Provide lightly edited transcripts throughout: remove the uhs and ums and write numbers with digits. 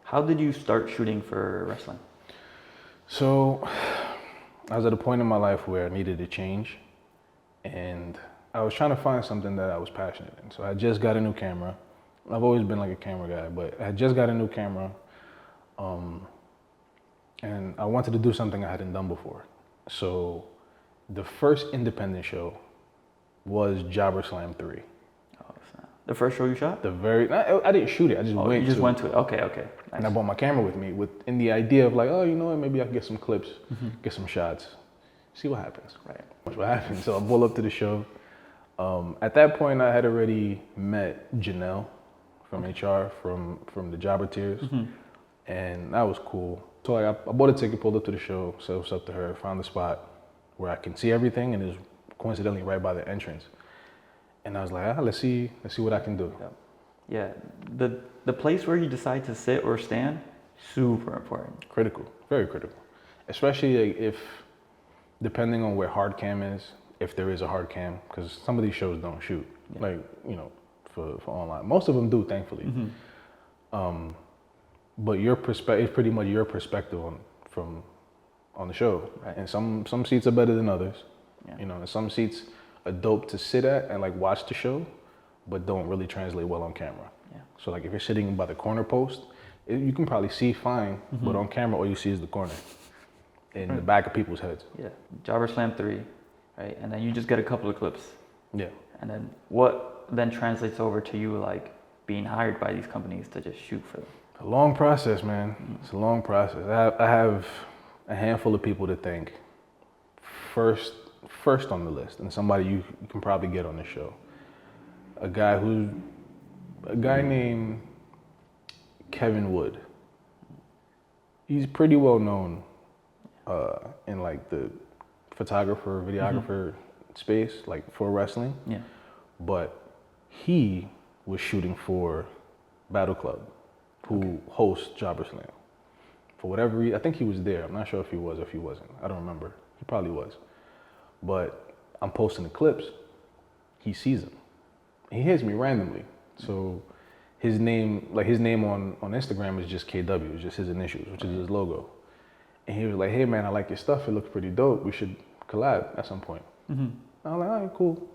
How did you start shooting for wrestling? So I was at a point in my life where I needed a change, and I was trying to find something that I was passionate in. So I just got a new camera. I've always been like a camera guy, but I just got a new camera, and I wanted to do something I hadn't done before. So the first independent show was Jobber Slam 3. Oh, snap. The first show you shot? I didn't shoot it, I just went to it. You just went to it, okay. Nice. And I brought my camera with me in the idea of like, oh, you know what, maybe I can get some clips, get some shots, see what happens. Right. What happens. So I pull up to the show. At that point, I had already met Janelle from HR, from the Jobber Tiers, and that was cool. So I bought a ticket, pulled up to the show, said what's up to her, found the spot where I can see everything, and it was coincidentally right by the entrance. And I was like, let's see what I can do. Yeah, the place where you decide to sit or stand, super important. Critical, very critical. Especially if, depending on where hard cam is, if there is a hard cam, because some of these shows don't shoot, like, you know, for online. Most of them do, thankfully. But your perspective is pretty much your perspective on the show. Right. And some seats are better than others. Yeah. You know, and some seats are dope to sit at and like watch the show, but don't really translate well on camera. Yeah. So like if you're sitting by the corner post, you can probably see fine, but on camera all you see is the corner in the back of people's heads. Yeah, Jobber Slam 3, right? And then you just get a couple of clips. Yeah. And then what then translates over to you like being hired by these companies to just shoot for them? A long process, man. It's a long process. I have a handful of people to thank. First on the list, and somebody you can probably get on the show. A guy named Kevin Wood. He's pretty well known in like the photographer, videographer space, like for wrestling. Yeah. But he was shooting for Battleclub, who hosts Jobber Slam. For whatever reason, I think he was there. I'm not sure if he was or if he wasn't. I don't remember. He probably was. But I'm posting the clips. He sees them. He hits me randomly. So his name on Instagram is just KW. It's just his initials, which is his logo. And he was like, hey man, I like your stuff. It looks pretty dope. We should collab at some point. I was like, all right, cool.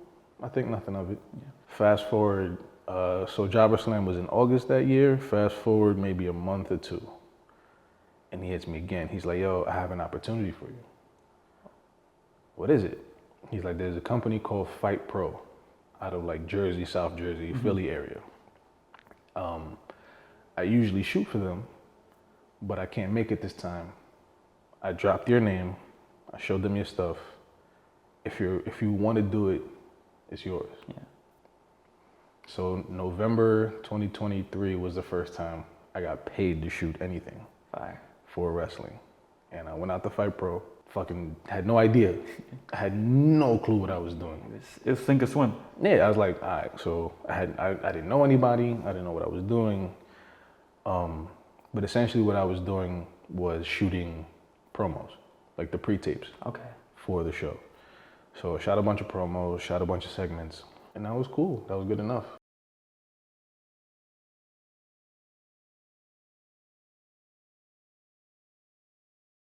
I think nothing of it. Yeah. Fast forward, so Jobber Slam was in August that year. Fast forward maybe a month or two. And he hits me again. He's like, yo, I have an opportunity for you. What is it? He's like, there's a company called Fightt Pro out of like Jersey, South Jersey, Philly area. I usually shoot for them, but I can't make it this time. I dropped your name. I showed them your stuff. If you want to do it, it's yours. Yeah. So November 2023 was the first time I got paid to shoot anything for wrestling. And I went out to Fightt Pro, fucking had no idea. I had no clue what I was doing. It was sink or swim. Yeah, I was like, all right, so I didn't know anybody. I didn't know what I was doing. But essentially what I was doing was shooting promos, like the pre-tapes for the show. So I shot a bunch of promos, shot a bunch of segments, and that was cool. That was good enough.